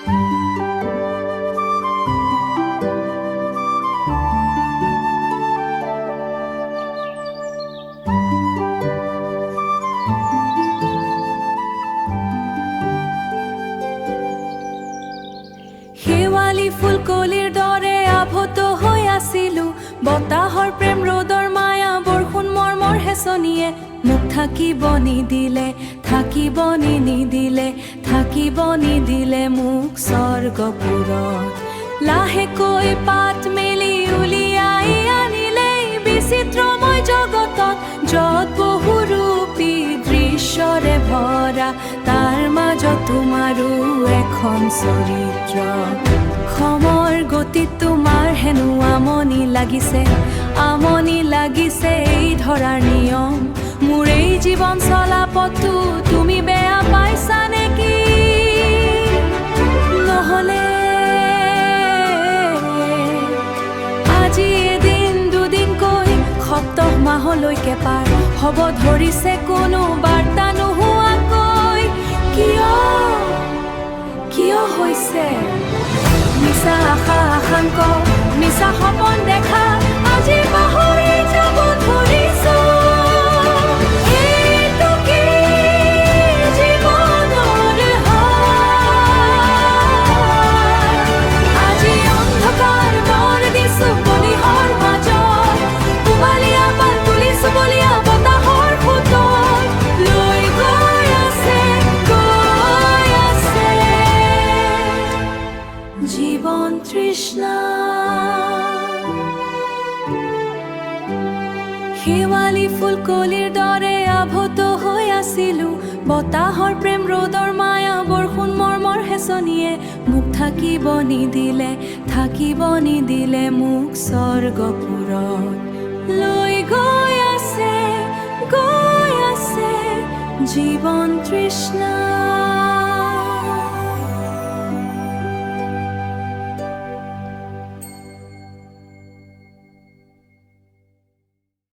শেৱালি ফুলকলিৰ দৰে আভত হৈ আছিলো, বতাহৰ প্ৰেম ৰ'দৰ মায়া বৰষুণ মৰ্মৰ হেঁচনিয়ে মোক থাকিব নিদিলে মোক স্বৰ্গপুৰত। লাহেকৈ পাত মেলি উলিয়াই আনিলে বিচিত্ৰময় জগতত, য'ত বহুৰূপী দৃশ্যৰে ভৰা, তাৰ মাজত তোমাৰো এখন চৰিত্ৰ। সময়ৰ গতিত তোমাৰ হেনো আমনি লাগিছে এই ধৰাৰ নিয়ম। মোৰ এই জীৱন চলা পথটো তুমি বেয়া পাইছা নেকি? নহ'লে আজি এদিন দুদিনকৈ সপ্তাহ মাহলৈকে পাৰ হ'ব ধৰিছে কোনো বাৰ্তা নোহোৱাকৈ। কিয় হৈছে মিছা আশা আশাংক, মিছা সপোন দেখা আজি পাহৰি যাব ধৰিছো। এইটো কি জীৱনৰ হাল? আজি অন্ধকাৰ বৰ দিছো বলিহৰ মাজত, কুমালীয়া পাল তুলিছো বলিয়া বতাহৰ সোঁতত, লৈ গৈ আছে জীৱন তৃষ্ণা। শেৱালি ফুলকলিৰ দৰে আভত হৈ আছিলো, বতাহৰ প্ৰেম ৰ'দৰ মায়া বৰষুণ মৰ্মৰ হেঁচনিয়ে মোক থাকিব নিদিলে মোক স্বৰ্গপুৰত। লৈ গৈ আছে জীৱন তৃষ্ণা।